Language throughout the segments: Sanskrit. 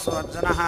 ಉವಾಸೋ ಅರ್ಜುನಃ.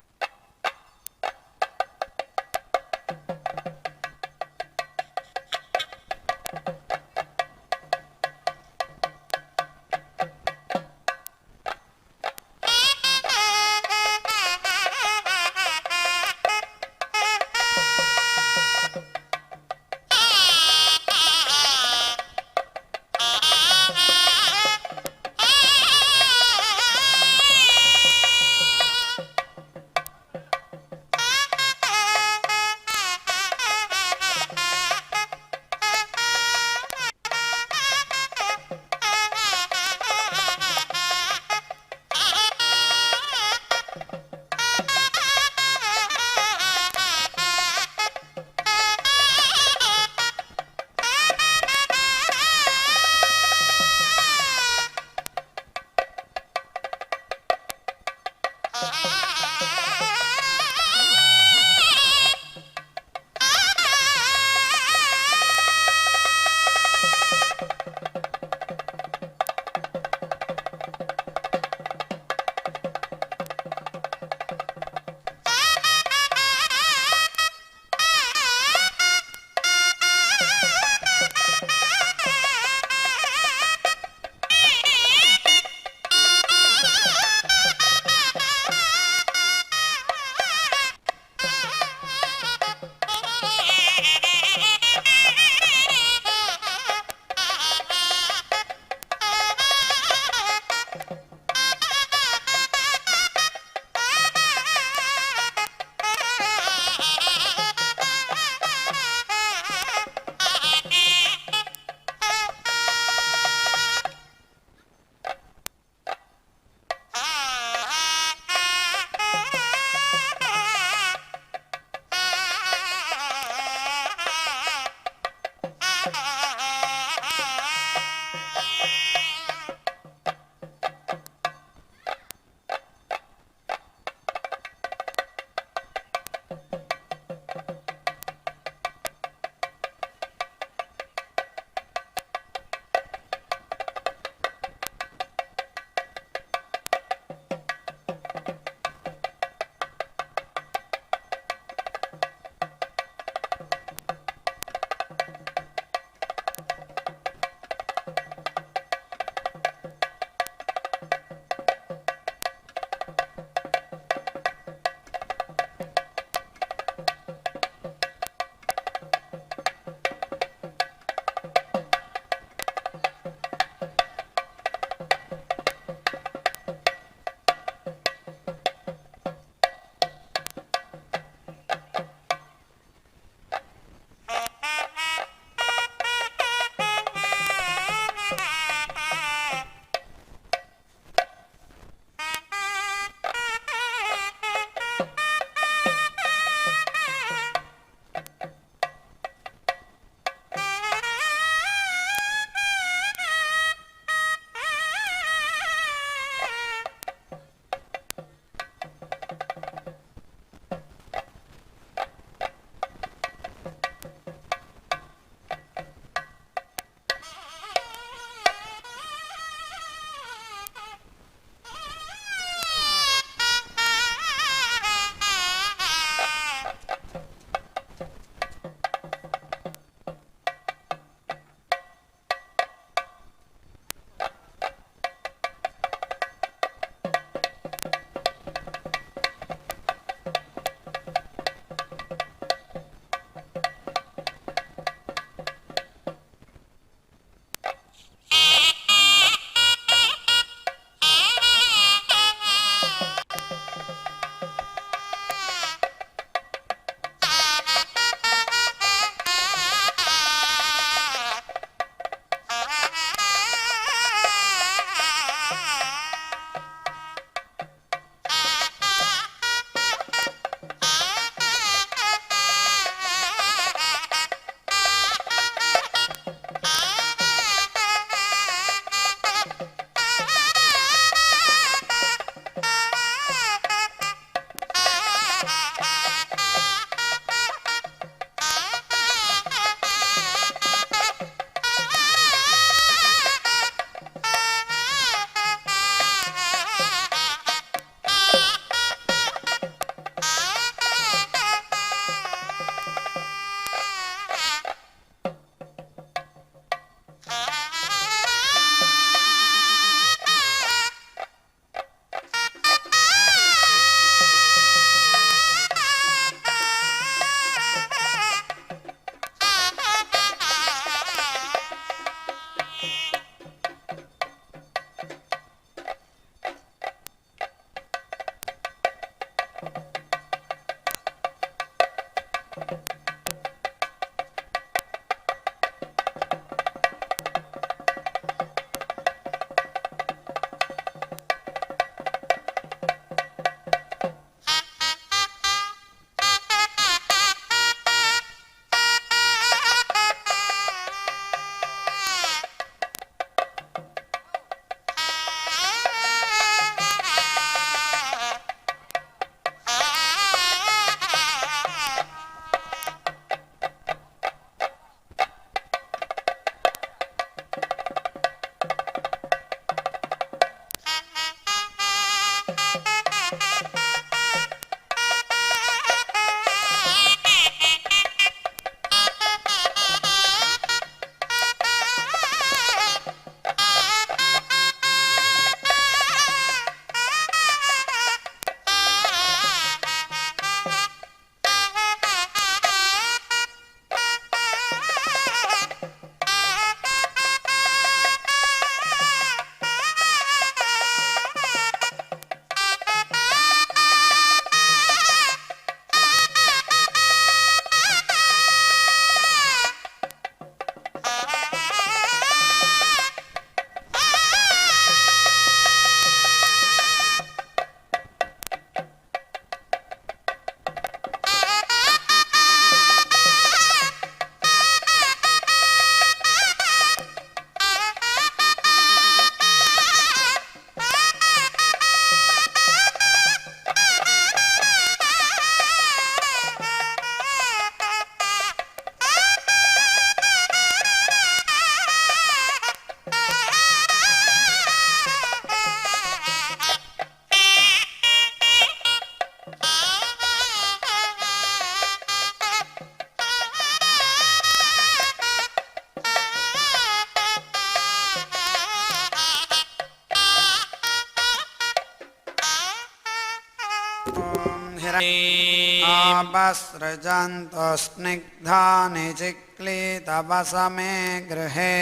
हिरण्यसृजन्तु स्निग्धानि चिक्लीतवसमे गृहे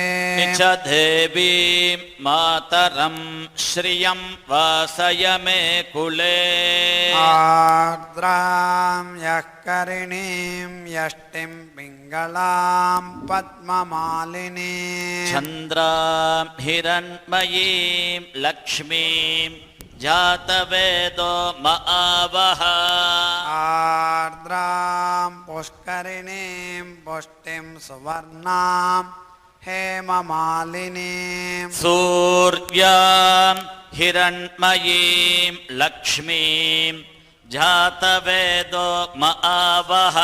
च देवीं मातरं श्रियं वासय मे कुले आर्द्रां यः करिणीं यष्टिं पिङ्गलां पद्ममालिनीं चन्द्रां हिरण्मयीं लक्ष्मीं जातवेदो महावः आर्द्रां पुष्करिणीं पुष्टिं सुवर्णां हेममालिनीं सूर्यां हिरण्मयीं लक्ष्मीं जातवेदो महावः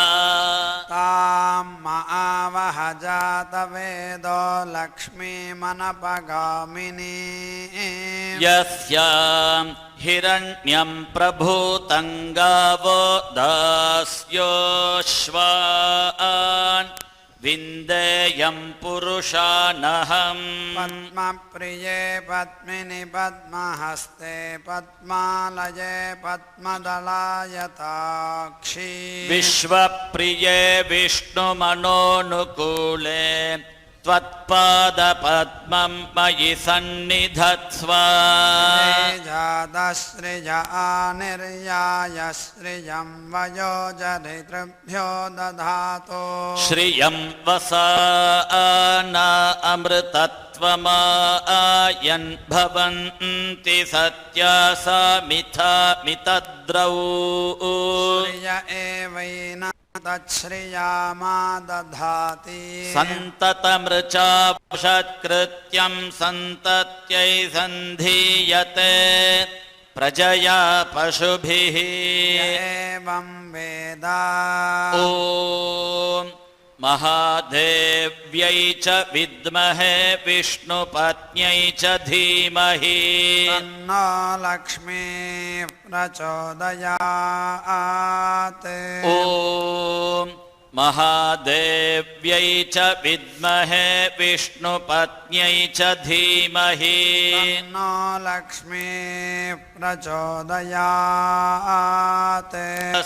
तां महावः जातवेदो लक्ष्मीमनपगामिनीं यस्यां हिरण्यं प्रभूतं गावो दास्योश्वान् विन्देयं पुरुषानहम् पद्मप्रिये पद्मिनि पद्महस्ते पद्मालये पद्मदलायताक्षी विश्वप्रिये विष्णुमनोनुकूले त्वत्पादपद्मं मयि सन्निधत्स्व जातश्रिय आनिर्याय श्रियं वयोजरितृभ्यो दधातु श्रियं वसाना अमृतत्वमायन् भवन्ति सत्यासा मिथा मितद्रौ श्रिय एवैन तच्छ्रियामा दधाति सन्ततमृचा षत्कृत्यं सन्तत्यै सन्धीयते प्रजया पशुभिः एवं वेद ॐ महादेव्यै च विद्महे विष्णुपत्न्यै च धीमहि तन्नो लक्ष्मीः प्रचोदयात् ॐ महादेव्यै च विद्महे विष्णुपत्न्यै च धीमहि तन्नो लक्ष्मीः प्रचोदयात्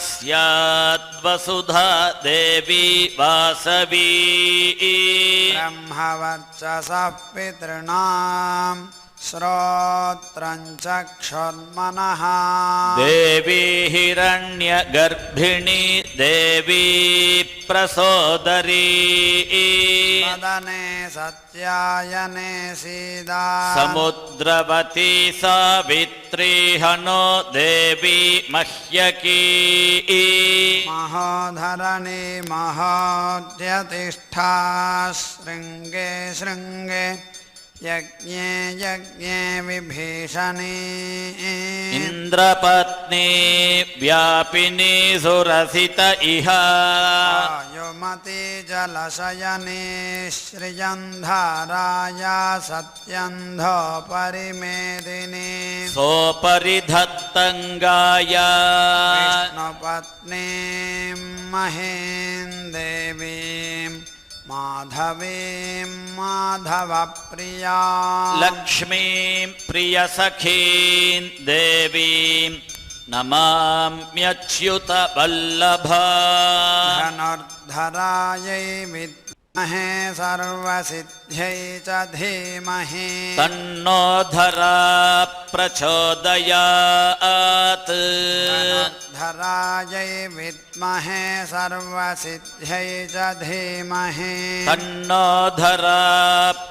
स्याद्वसुधा देवी वासवी ब्रह्मवर्चसः पितॄणां श्रोत्रं चक्षुर्मनः देवी हिरण्यगर्भिणी देवी प्रसोदरी वदने सत्यायने सीदा समुद्रवती सावित्री हनो देवी मह्यकी महोधरणी महोद्यतिष्ठा शृङ्गे शृङ्गे यज्ञे यज्ञे विभीषणी इन्द्रपत्नी व्यापिनी सुरसित इह वायुमती जलशयनी श्रियन्धाराया सत्यन्धो परिमेदिनी सोपरिधत्तङ्गाया विष्णुपत्नीं महीं देवीं माधवीं माधवप्रिया लक्ष्मीं प्रियसखीं देवीं नमाम्यच्युतवल्लभा धनुर्धरायै विद्महे सर्वसिद्ध्यै च धीमहि तन्नो धरा प्रचोदयात् धरायै विद्महे सर्वसिद्ध्यै च धीमहि तन्नो धरा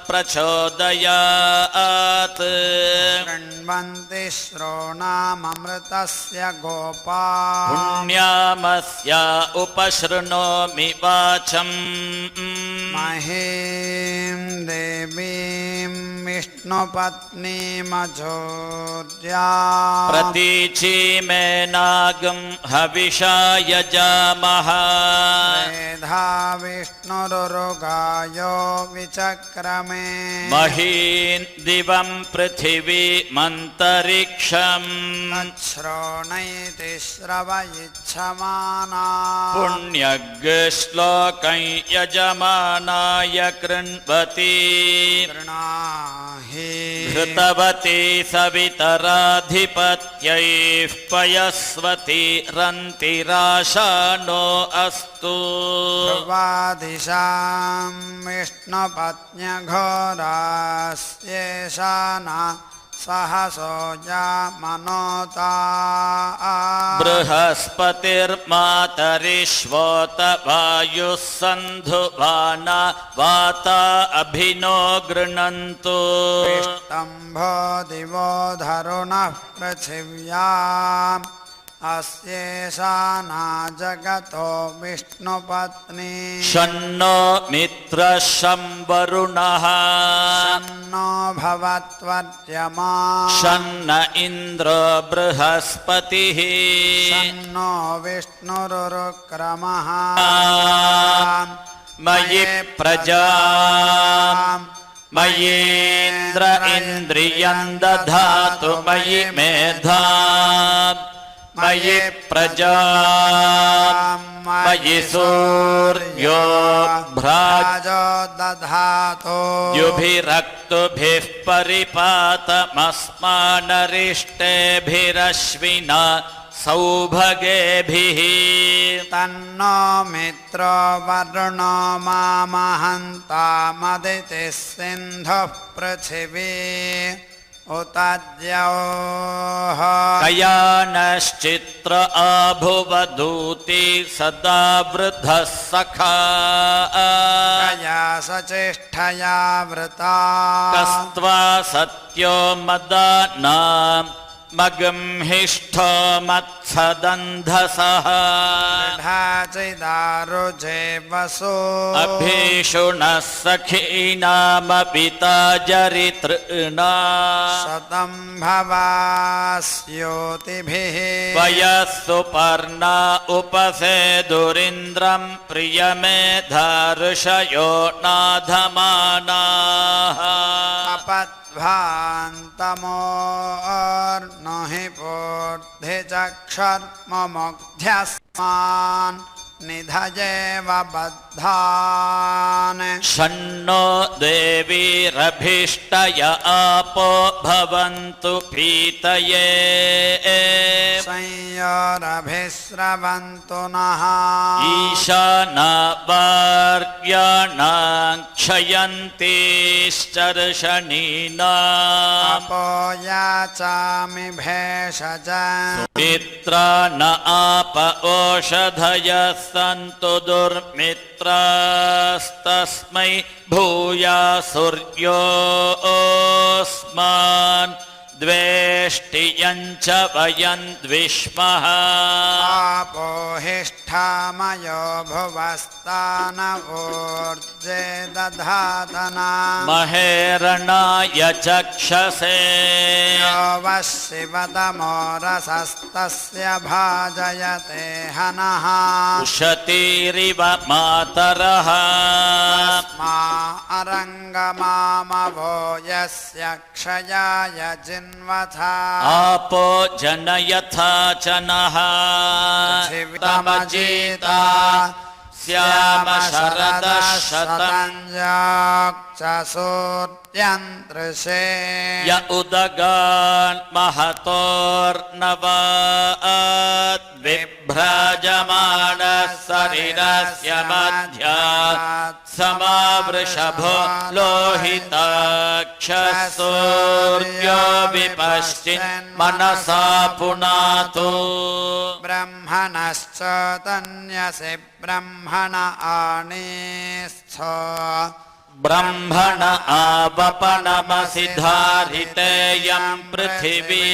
प्रचोदयात् शृण्वन्ति श्रोणाममृतस्य गोपा पुण्यामस्या उपशृणोमि वाचम् महीं देवीं विष्णुपत्नीमजोर्या प्रतीचीमे नागं हविषा यजामः मेधा विष्णुरुगायो विचक्रमे महीन् दिवं पृथिवीमन्तरिक्षम् तच्छ्रोणैति श्रवयिच्छमाना पुण्यग्श्लोकं यजमानाय कृण्वति गृणाहि घृतवती सवितराधिपत्यैः पयस्वती रन्तिराशानो अस्तु ध्रुवादिशां विष्णुपत्न्यघोरास्येषाना सहसोजा मनोता बृहस्पतिर्मातरिष्वोत वायुः सन्धुवाना वाता अभिनो गृणन्तु विष्टम्भो दिवो धरुणः पृथिव्याम् अस्येषाना जगतो विष्णुपत्नी शन्नो मित्रः शं वरुणः शन्नो भवत्वर्यमा शन्न इन्द्रो बृहस्पतिः शन्नो विष्णुरुक्रमः मयि प्रजा मयीन्द्र इन्द्रियं दधातु मयि मेधा मयि प्रजा मयि सूर्यो भ्राजो दधातो युभिरक्तुभिः परिपातमस्मानरिष्टेभिरश्विना सौभगेभिः तन्नो मित्रो वरुणो मामहन्तामदितिः सिन्धुः पृथिवी उतद्योः कयानश्चित्र आभुवदूति सदा वृद्धः सखा कया सचेष्टया वृता कस्त्वा सत्यो मदानाम् मगंहिष्ठो मत्सदन्धसः चिदारुजे वसो अभीषुणः सखीनामपिता जरितॄणा शतं भवास्योतिभिः वयस्सु पर्णा उपसेदुरिन्द्रं प्रियमेधाऋषयो नाधमानाः भान्तमोर्नो हि पूर्धिचक्षर्ममुग्ध्यस्मान् निधयेव बद्धान् शन्नो देवीरभीष्टय आपो भवन्तु पीतये संयोरभिस्रवन्तु नः ईशाना वार्याणां क्षयन्तीश्चर्षणीनाम् अपो याचामि भेषजम् मित्रा न आप ओषधयः सन्तु दुर्मित्रास्तस्मै भूयासुर्योऽस्मान् द्वेष्टियं च वयं द्विष्मः आपो हिष्ठामयो भुवस्तान ऊर्जे दधातना महेरणाय चक्षसे यो वः शिवतमो रसस्तस्य भाजयते हनः उशतीरिव मातरः मा अरङ्गमामवो यस्य क्षयाय जिन्वथा आपो जनयथा च नः तमजीता श्याम शरदः शतं सूर्यन्तृषे य उदगान् महतोर्नवात् बिभ्राजमानः शरीरस्य मध्यात् समावृषभो लोहिताक्षसूर्यो विपश्चिन्मनसा पुनातु ब्रह्मणश्च तन्यसि ब्रह्मण आनीस्थो ब्रह्मण आवपनमसि धारितेयं पृथिवी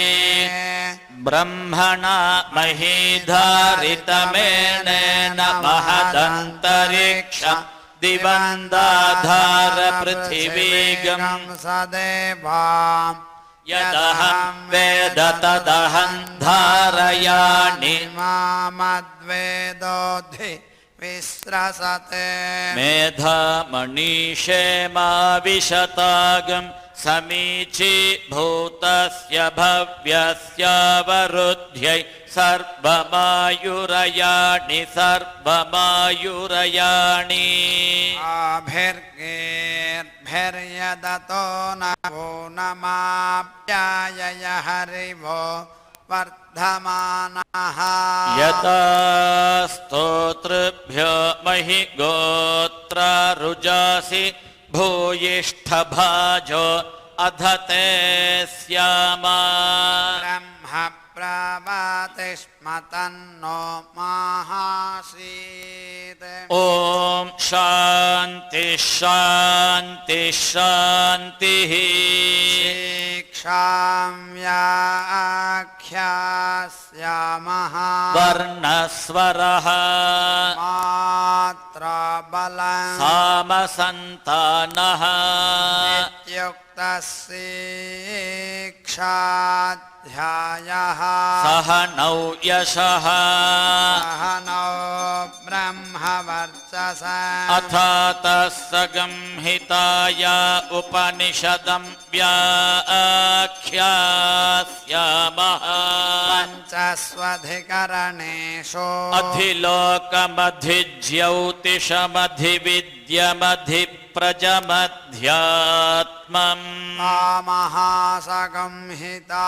ब्रह्मणा महीधारितमेनेन महदन्तरिक्ष दिवन्दाधार पृथिवीगम् सदेवाम् यदहं वेद तदहं धारयामि मामद्वेदोद्धि विस्रसते मेधामणिषेमा विशतागं समीचीभूतस्य भव्यस्यावरुध्यै सर्वमायुरयाणि सर्वमायुरयाणि आभिर्गेर्भिर्यदतो नभो नमाप्यायय हरिवो वर्धमानः यता स्तोतृभ्यो महि गोत्रारुजासि भूयिष्ठभाजो अधते स्यामा ब्रह्म प्रभाते स्म तन्नो माहासीत् ॐ शान्ति शान्ति शान्तिः शिक्षां व्याख्यास्यामः वर्णस्वरः मात्रा बलं सामसन्तानः इत्युक्तशिक्षाध्यायः सहनौ यशः सहनौ ब्रह्मवर्चसा अथातः संहिताया उपनिषदं व्याख्यास्यामः पञ्चस्वधिकरणेषु अधिलोकमधिज्यौतिषमधिविद्यमधिप्रजमध्यात्मम् महासंहिता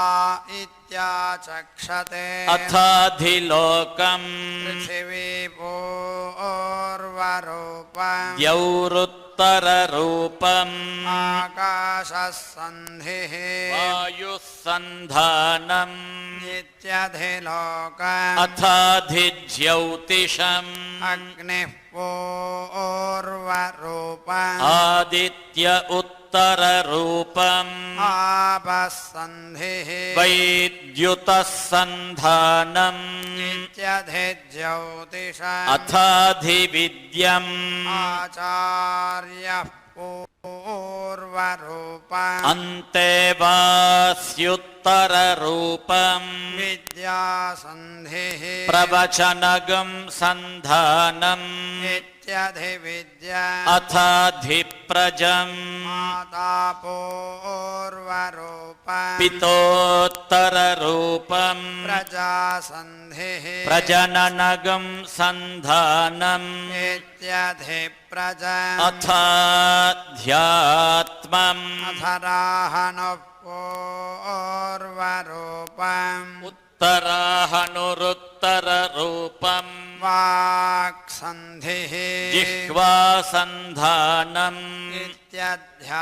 इत्याचक्षते अथाधिलोकम् पृथिवी पूर्वरूपम् द्यौरुत्तररूपम् आकाशः सन्धिः वायुः सन्धानम् इत्यधिलोकम् अथाधिज्यौतिषम् अग्निः पूर्वरूपम् आदित्य उत्तररूपम् आपः सन्धिः वैद्युतः सन्धानम् इत्यधिज्योतिषम् अथाधिविद्यम् आचार्यः पूर्वरूपम् अन्ते वास्युत्तररूपम् विद्यासन्धिः प्रवचनगम् सन्धानम् इत्यधिविद्या अथाधिप्रजम् माता पूर्वरूपम् पितोत्तररूपम् प्रजासन्धिः प्रजननगम् सन्धानम् इत्यधिप्रजम् अथाध्यात्मम् अथराहनुः पूर्वरूपम् उत्तराहनुरुत्तररूपम् वाक्सन्धिः जिह्वासन्धानम् इत्यध्यात्मम्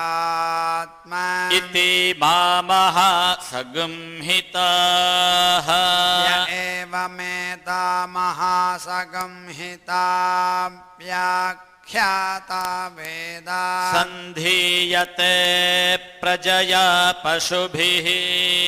इति मामः संहिताः य एवमेतामहासंहिता व्याख्याता वेदा सन्धीयते प्रजया पशुभिः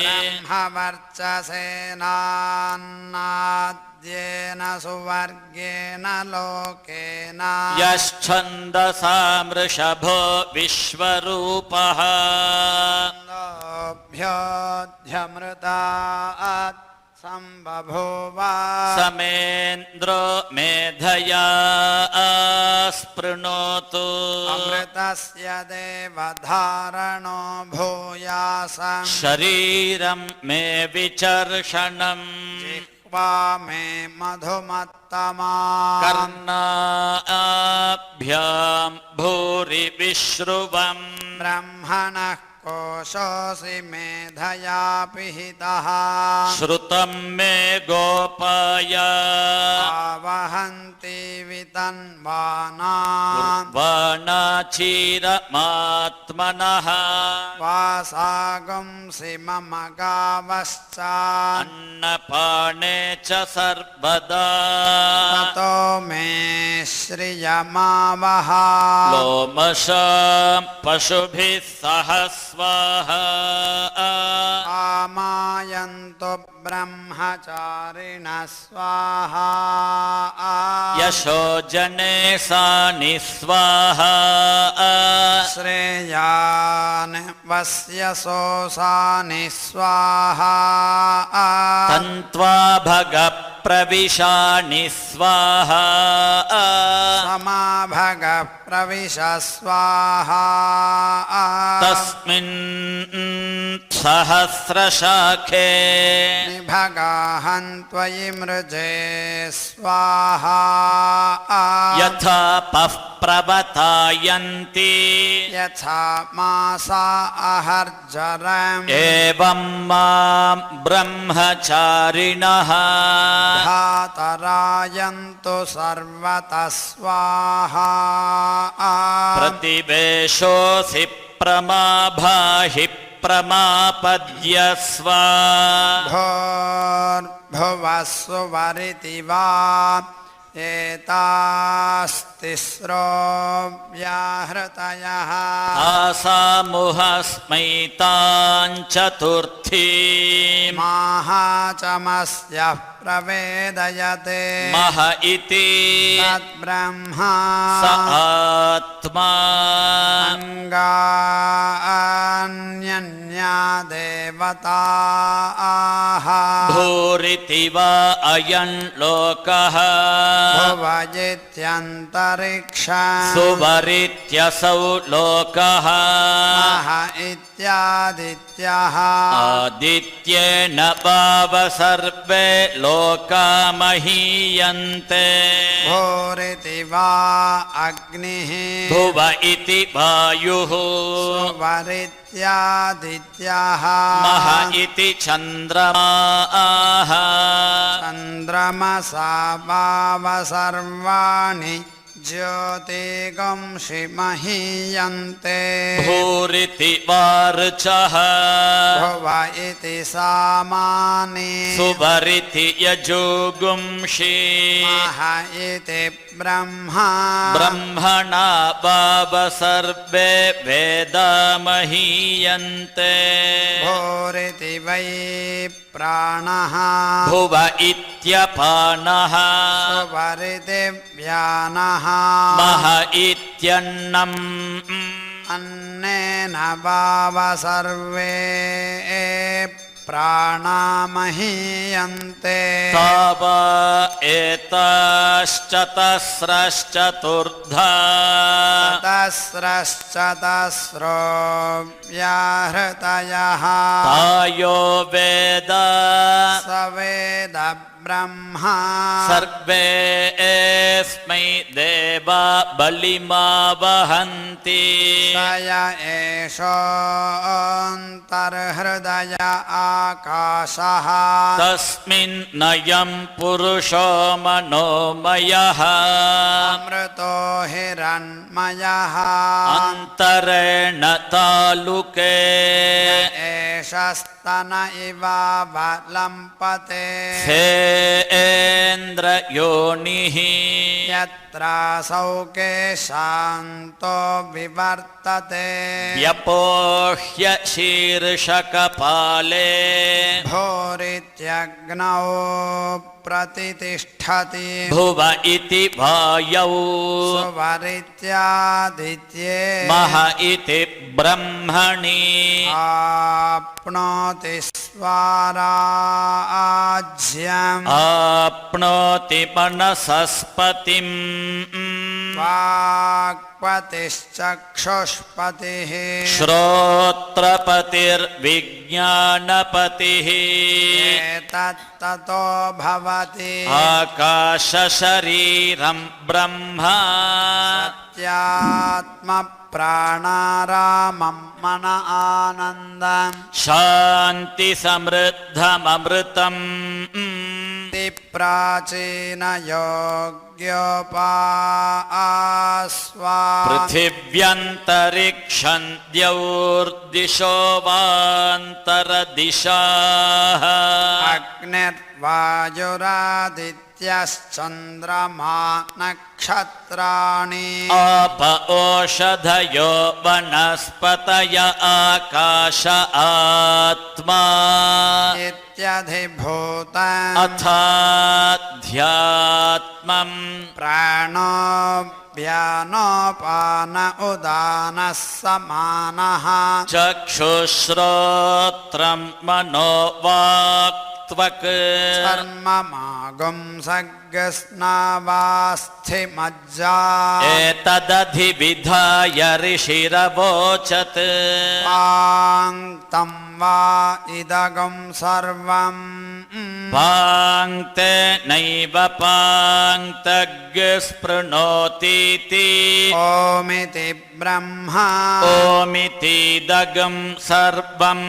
ब्रह्मवर्चसेनान्नाद्येन सुवर्गेण लोकेन यश्छन्दसामृषभो विश्वरूपः भ्योऽध्यमृतात् सम्बभूव समेन्द्रो मेधया स्पृणोतु अमृतस्य देवधारणो भूयासम् शरीरं मे विचर्षणम् जिह्वा मे मधुमत्तमा कर्णाभ्यां भूरि विश्रुवम् ब्रह्मणः कोशोऽसि मेधया पिहितः श्रुतं मे गोपाय आवहन्ति वितन्वानाम् वाणाचीरमात्मनः वासागुंसि मम गावश्च अन्नपाने च सर्वदा ततो मे श्रियमावह लोमशां पशुभिः सह स्वाहा आमायन्तु ब्रह्मचारिणः स्वाहा यशो जने सानि स्वाहा श्रेयान् वस्य सोऽसानि स्वाहा तन्त्वा भग प्रविशानि स्वाहा समाभग प्रविश स्वाहा तस्मिन् सहस्रशाखे निभगाहन्त्वयि मृजे स्वाहा यथा पः प्रवतायन्ति यथा मासा अहर्जरम् एवं मां ब्रह्मचारिणः धातरायन्तु सर्वतः स्वाहा प्रतिवेशोऽसि प्रमाभाहि प्रमापद्यस्व भूर्भुवः सुवरिति वा एतास्तिस्रो व्याहृतयः आसामुहस्मैतां चतुर्थीम् माहाचमस्यः प्रवेदयते मह इति तद्ब्रह्मा स आत्मा अङ्गान्यन्या देवताः भूरिति वा अयं लोकः भुवजित्यन्तरिक्षम् सुवरित्यसौ लोकः मह इत्यादित्यः आदित्येन वाव सर्वे लोका महीयन्ते भूरिति वा अग्निः भुव इति वायुः सुवरित्यादित्यः मह इति चन्द्रमाः चन्द्रमसा वाव सर्वाणि ज्योतिगंषि महीयन्ते भूरिति वार्चः भुव इति सामानि सुवरिति यजुगुंषि मह इति ब्रह्मा ब्रह्मणा वाव सर्वे वेदा महीयन्ते भूरिति वै प्राणः भुव इत्यपानः सुवरिति व्यानः मह इत्यन्नम् अन्नेन वाव सर्वे प्राणामहीयन्ते ताव एताश्चतस्रश्चतुर्धा तस्रश्चतस्रो व्याहृतयः तायो वेद स वेद ब्रह्मा सर्वे एस्मै देवा बलिमा वहन्ति स य एषोऽन्तर्हृदय आकाशः तस्मिन्नयं पुरुषो मनोमयः अमृतो हिरण्मयः अन्तरेण तालुके एष स्तन इव वलम्पते सेन्द्रयोनिः यत्रासौ शान्तो विवर्तते व्यपोह्य शीर्षकपाले भूरित्यग्नौ प्रतितिष्ठति भुव इति वायौ सुवरित्यादित्ये मह इति ब्रह्मणि आप्नोति स्वाराज्यम् आप्नोति मनसस्पतिम् वाक्पतिश्चक्षुष्पतिः श्रोत्रपतिर्विज्ञानपतिः एतत्ततो भवति आकाशशरीरं ब्रह्मा सत्यात्मप्राणारामं मन आनन्दम् शान्तिसमृद्धममृतम् प्राचीनयोग्योपास्वा पृथिव्यन्तरिक्षं द्यौर्दिशो वान्तरदिशाः अग्निर्वायुरादित्यश्चन्द्रमा नक्षत्राणि आप ओषधयो वनस्पतय आकाश आत्मा इत्यधिभूतम् अथाध्यात्मम् प्राणो व्यानोपान उदानः समानः चक्षुश्रोत्रं मनोवाक्त्वक् कर्ममागुं सर्गस्नावास्थिमज्जा एतदधिविधाय ऋषिरवोचत् पाङ्क्तं वा इदगं सर्वम् पाङ्क्ते नैव पाङ्क्तज्ञस्पृणोतीति ओमिति ब्रह्मा ओमितीदगं सर्वम्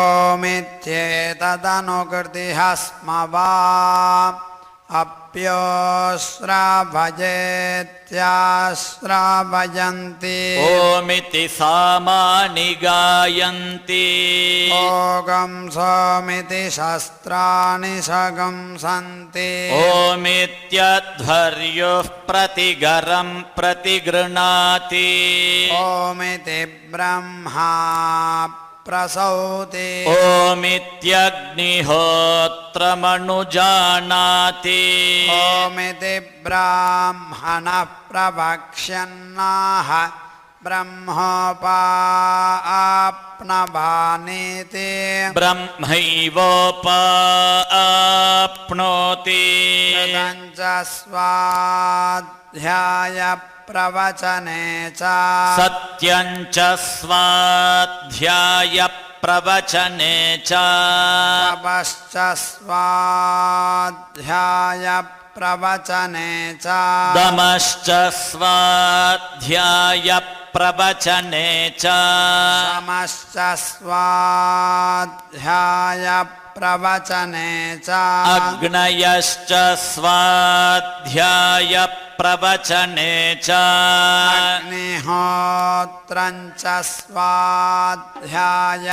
ओमित्येतदनुकृतिः स्म वा अप्योऽश्रावयेत्याश्रावयन्ति ओमिति सामानि गायन्ति ओगं सोमिति शस्त्राणि शगंसन्ति ओमित्यध्वर्युः प्रतिगरं प्रतिगृह्णाति ओमिति ब्रह्मा प्रसौति ओमित्यग्निहोत्रमनुजानाति ओमिति ब्राह्मणः प्रवक्ष्यन्नाह ब्रह्मोपाप्नवानीति ब्रह्मैवोपाप्नोति कृतञ्च स्वाध्याय प्रवचने च सत्यं च स्वाध्याय प्रवचने च तपश्च स्वाध्याय प्रवचने च दमश्च स्वाध्याय प्रवचने च समश्च स्वाध्याय प्रवचने च अग्नयश्च स्वाध्याय प्रवचने च अग्निहोत्रं च स्वाध्याय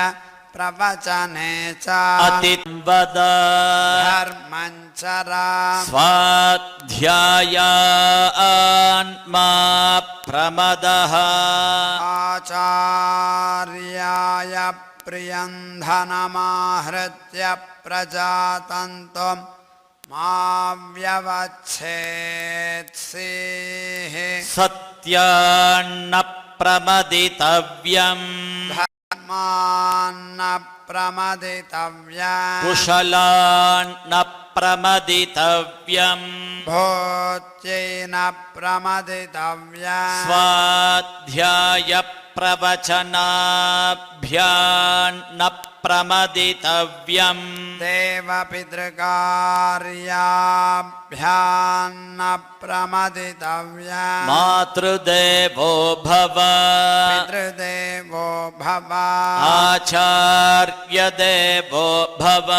प्रवचने च अतिवद धर्मं चरा स्वाध्यायान्मा प्रमदः आचार्याय प्रियं धनमाहृत्य प्रजातन्तुं मा व्यवच्छेत्सेः सत्यान्न प्रमदितव्यम् धर्मान्न प्रमदितव्यम् कुशलान्न प्रमदितव्यम् भोज्येन प्रमदितव्यम् स्वाध्याय प्रवचनाभ्यान्न प्रमदितव्यम् देवपितृकार्याभ्यान्न प्रमदितव्यम् मातृदेवो भव पितृदेवो भव आचार्यदेवो भव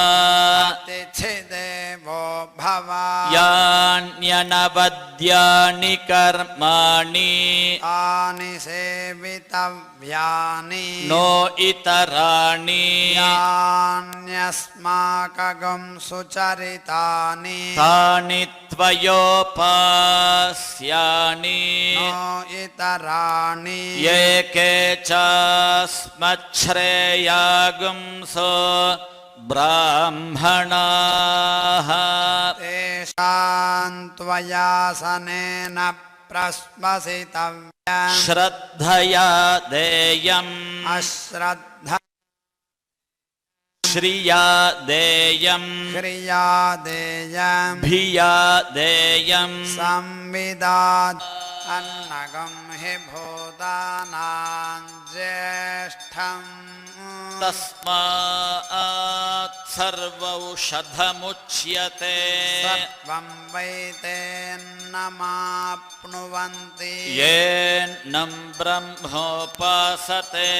अतिथिदेवो भव यान्यनवद्यानि कर्माणि तानि सेवितव्यानि नो इतराणि यान्यस्माकं सुचरितानि तानि त्वयोपास्यानि नो इतराणि ये के चास्मच्छ्रेयागुंसो ब्राह्मणाः तेषां त्वयासनेन प्रश्वसितव्यम् श्रद्धया देयम् अश्रद्धा श्रिया देयम् क्रिया देयम् भिया देयम् संविदात् अन्नगं हि भूतानां ज्येष्ठम् तस्मात् सर्वौषधमुच्यते सर्वं वैतेन्नमाप्नुवन्ति येन्नं ब्रह्मोपासते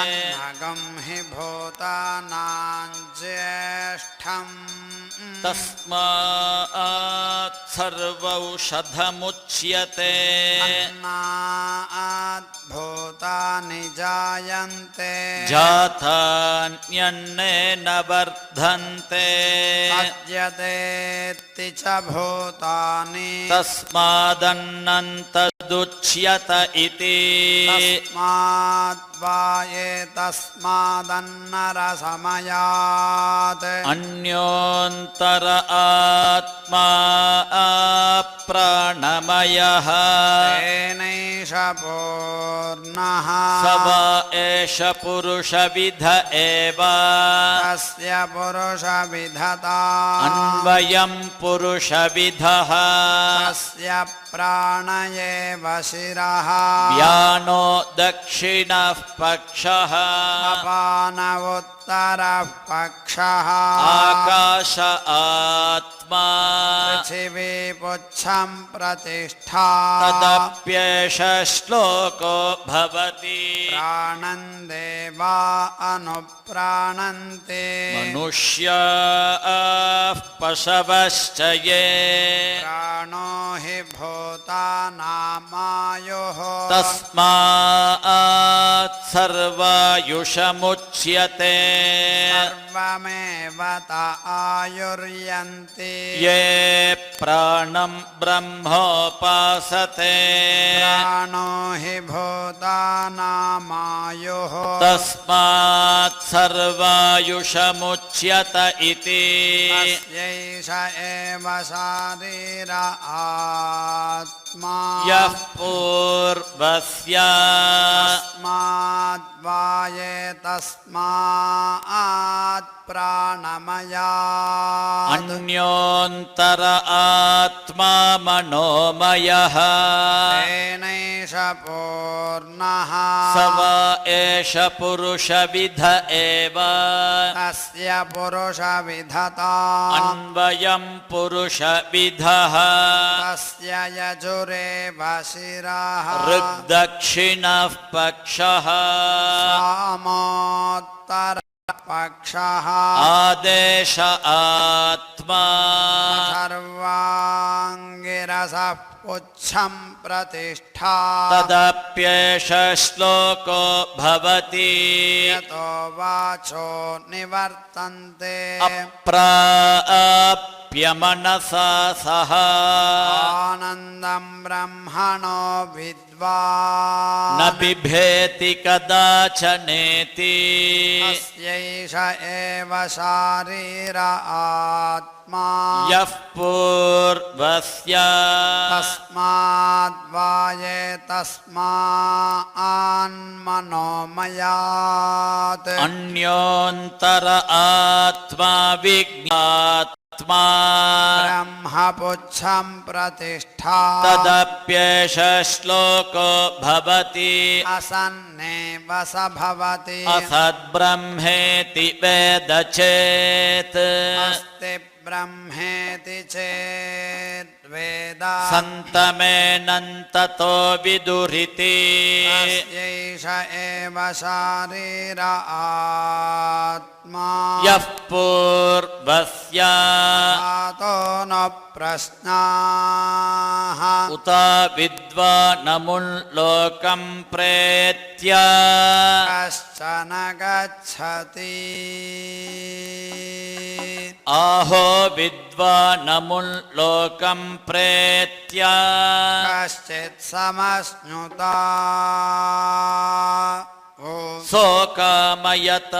अन्नगं हि भूतानां ज्येष्ठम् तस्मात् सर्वौषधमुच्यते अन्नात् भूतानि जायन्ते जातान्यन्नेन वर्धन्ते पद्यतेति च भूतानि तस्मादन्नन्तदुच्यत इति तस्माद्वा एतस्मादन्नरसमयात् अन्योन्तर आत्मा प्राणमयः तेनैष पूर्णः स वा एष पुरुषविध एव तस्य पुरुषविधता अन्वयं पुरुषविधः तस्य प्राण एव शिरः व्यानो दक्षिणः पक्षः अपान उत्तरः पक्षः आकाश आत्मा पृथिवी पुच्छं प्रतिष्ठा तदप्येष श्लोको भवति प्राणं देवा अनुप्राणन्ते मनुष्याः पशवश्च ये प्राणो हि भूतानामायुः तस्मात् सर्वायुषमुच्यते सर्वमेव त आयुर्यन्ति ये प्राणं ब्रह्मोपासते प्राणो हि भूतानामायुः तस्मात् सर्वायुषमुच्यत इति तस्यैष एव शारीर आत्मा यः पूर्वस्य तस्माद्वा एतस्मात् प्राणमयात् अन्योन्तर आत्मा मनोमयः तेनैष पूर्णः स वा एष पुरुषविध एव तस्य पुरुषविधता अन्वयं पुरुषविधः तस्य यजुरेव शिरः ऋग्दक्षिणः पक्षः सामोत्तर पक्षः आदेश आत्मा सर्वाङ्गिरसः पुच्छं प्रतिष्ठा तदप्येष श्लोको भवति यतो वाचो निवर्तन्ते अप्राप्य मनसा सह आनन्दं ब्रह्मणो विद्वान् न बिभेति कदाचनेति तस्यैष एव शारीर आत्मा यः पूर्वस्य तस्माद्वा एतस्मान्मनोमयात् अन्योन्तर आत्मा विज्ञात्मा ब्रह्मपुच्छं प्रतिष्ठा तदप्येष श्लोको भवति असन्नेव स भवति असद्ब्रह्मेति वेद चेत् अस्ति ब्रह्मेति चेद् वेद सन्तमेनन्ततो विदुरिति तस्यैष एव शारीर आत्मा यः पूर्वस्य आतो न प्रश्नाः उत विद्वानमुल्लोकं प्रेत्य कश्चन गच्छति आहो विद्वानमुल्लोकं प्रेत्य कश्चित् समश्नुता सोकामयत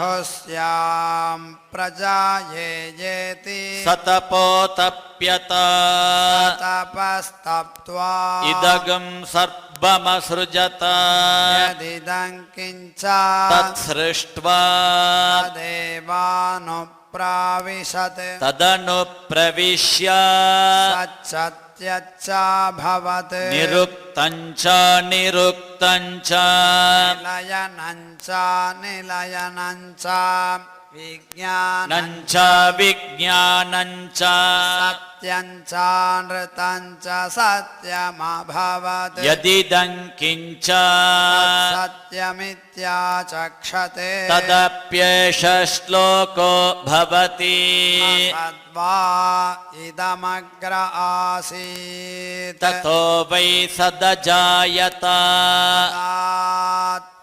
बाहुस्यां प्रजायेति सतपोतप्यत तपस्तप्त्वा इदगं सर्वमसृजत यदिदं किञ्च तत्सृष्ट्वा देवानुप्राविशत् तदनुप्रविश्य सच्चत्यच्चाभवत् निरुक्तं च निरुक्तं च निलयनं च निलयनं च विज्ञानं च विज्ञानं च सत्यं च नृतं च सत्यमभवत् यदिदं किञ्च सत्यमित्याचक्षते तदप्येष श्लोको भवति सद्वा इदमग्र आसीत् ततो वै सदजायत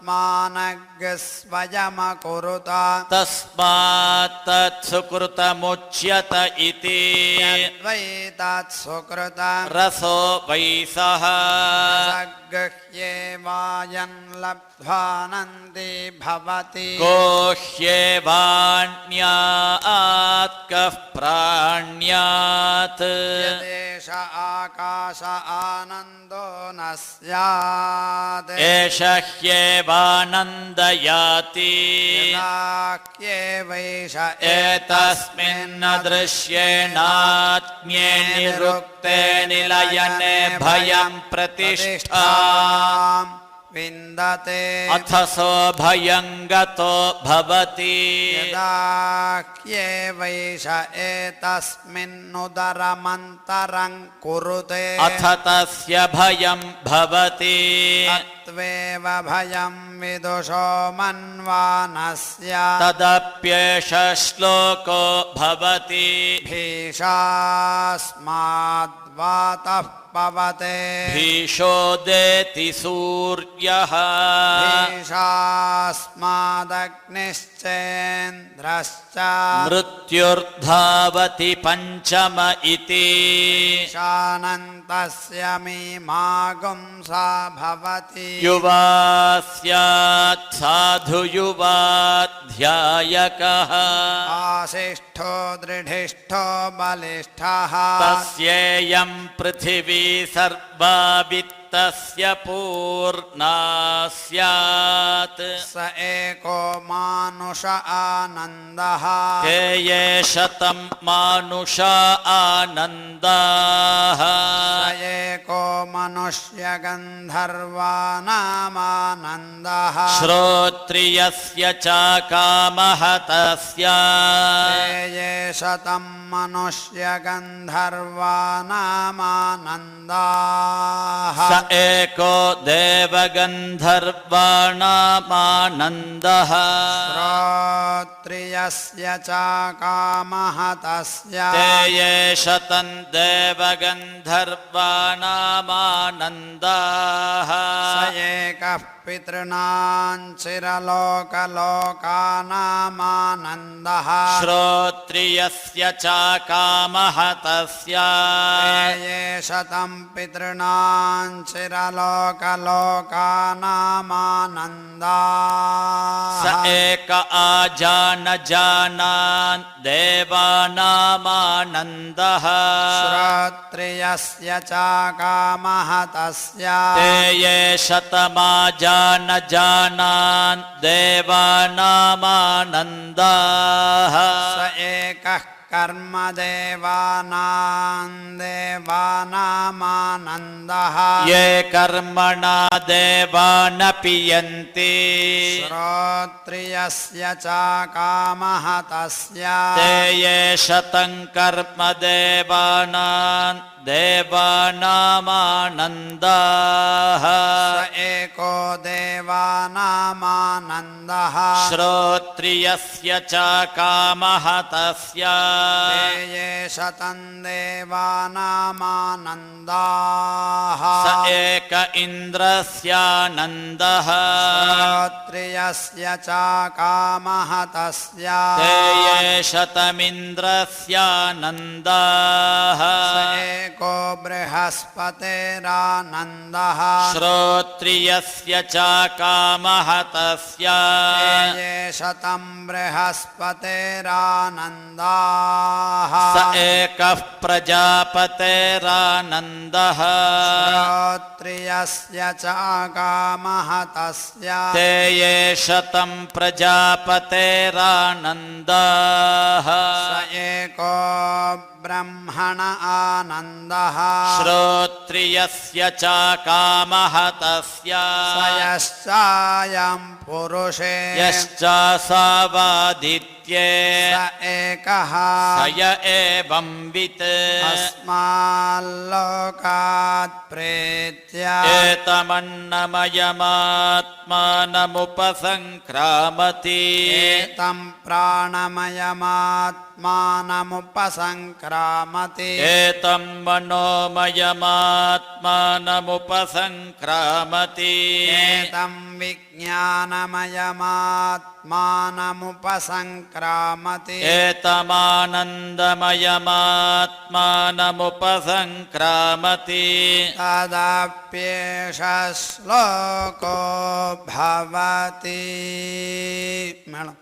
आत्मानग् स्वयमकुरुत तस्मात् तत्सुकृतमुच्यत इति यद्वै तत्सुकृतं रसो वै सः सगृह्येवायन् लब्ध्वानन्दी भवति को ह्येवान्यात् कः प्राण्यात् यदेष आकाश आनन्दो न स्यात् एष ह्येवानन्दयाति यदाह्येवैष एतस्मिन्नदृश्येनात्म्ये निरुक्ते निलयने भयं प्रतिष्ठा विन्दते अथसो भयं गतो भवति यदाह्येवैष एतस्मिन्नुदरमन्तरं कुरुते अथ तस्य भयं भवति तत्त्वेव भयं विदुषो मन्वानस्य तदप्येष श्लोको भवति भीषास्माद्वातः पवते भीषोदेति सूर्यः भीषास्मादग्निश्चेन्द्रश्च मृत्युर्धावति पञ्चम इति ईशानन्तस्य मीमागुंसा भवति युवा स्यात् साधु युवाध्यायकः आशिष्ठो दृढिष्ठो बलिष्ठः तस्येयं पृथिवी सर्वा वित्तस्य पूर्णा स्यात् स एको मानुष आनन्दः ते ये शतं मानुषा आनन्दाः स एको मनुष्यगन्धर्वानामानन्दः श्रोत्रियस्य च कामः तस्य ते ये शतं मनुष्यगन्धर्वानामानन्दाः स एको देवगन्धर्वाणामानन्दः श्रोत्रियस्य च कामः तस्य ते ये शतं देवगन्धर्वाणामानन्दाः स एकः पितॄणां चिरलोकलोकानामानन्दः श्रोत्रियस्य च कामः तस्य ये शतं पितॄणां चिरलोकलोकानामानन्दाः स एक आजानजानान् देवानामानन्दः श्रोत्रियस्य च कामः तस्य ते ये शतमाजानजानान् देवानामानन्दाः स एकः कर्मदेवानां देवानामानन्दः ये कर्मणा देवानपि यन्ति श्रोत्रियस्य च कामः तस्य ते ये शतं कर्म देवानान् देवानामानन्दाः स एको देवानामानन्दः श्रोत्रियस्य च कामः तस्य ते ये शतं देवानामानन्दाः स एक इन्द्रस्यानन्दः श्रोत्रियस्य च कामः तस्य ते ये शतमिन्द्रस्यानन्दाः स एको बृहस्पतिरानन्दः श्रोत्रियस्य च कामः तस्य ते ये शतं बृहस्पतिरानन्दाः स एकः प्रजापतेरानन्दः श्रोत्रियस्य च कामः तस्य ते ये शतं प्रजापतेरानन्दाः स एको ब्रह्मण आनन्दः श्रोत्रियस्य च कामः तस्य स यश्चायं पुरुषे यश्च सावादित्ये स एकः स य एवंवित् अस्माल्लोकात् प्रेत्य एतमन्नमयमात्मानमुपसङ्क्रामति एतं प्राणमयमात्मानमुपसङ्क्रामति एतं मनोमयमात्मानमुपसङ्क्रामति एतं विज्ञानमयमात्मानमुपसङ्क्रामति एतमानन्दमयमात्मानमुपसङ्क्रामति तदप्येष श्लोको भवति मेळम्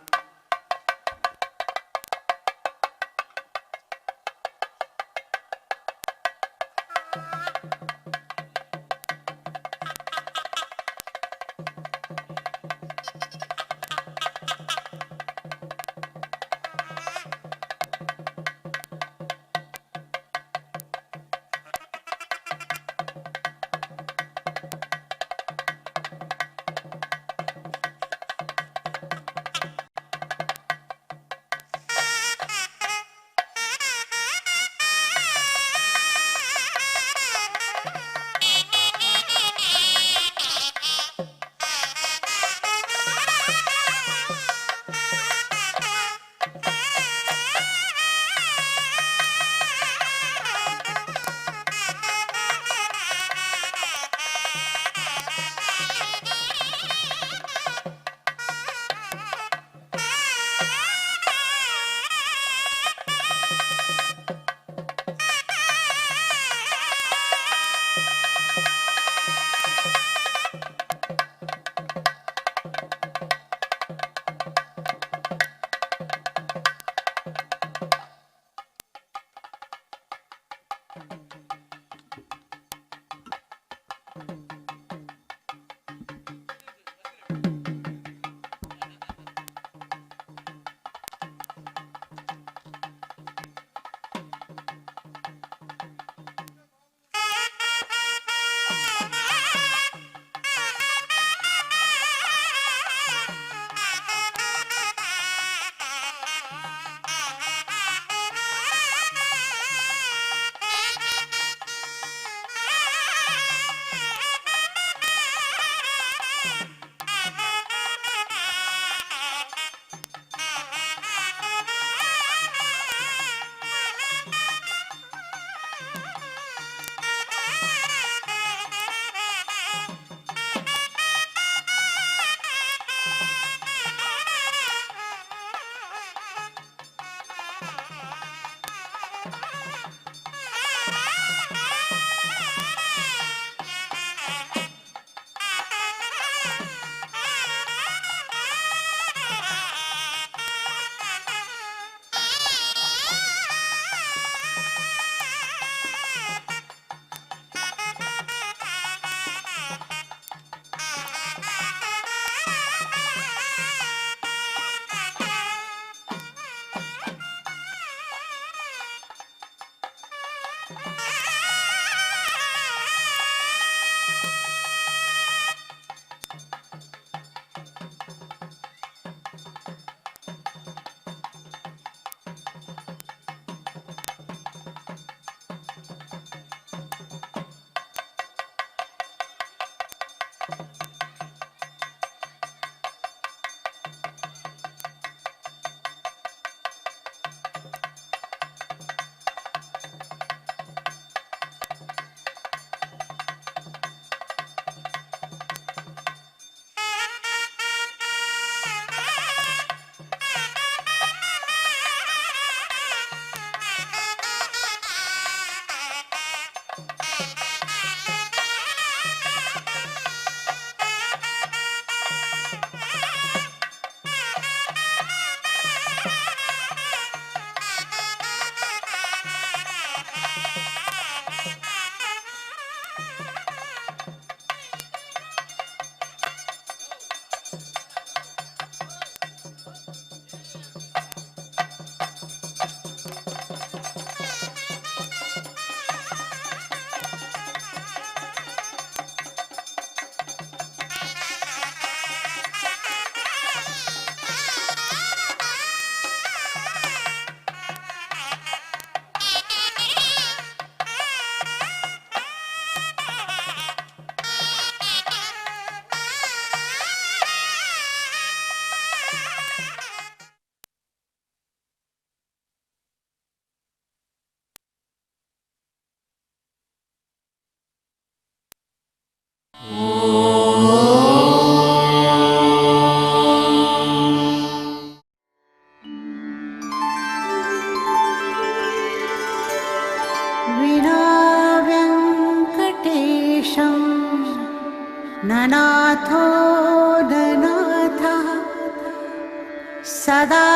सदा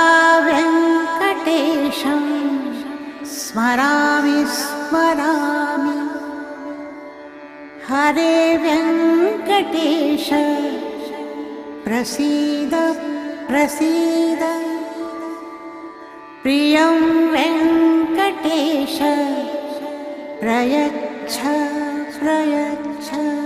वेङ्कटेशं स्मरामि स्मरामि। हरे वेङ्कटेश प्रसीद प्रसीद। प्रियं वेङ्कटेश प्रयच्छ प्रयच्छ।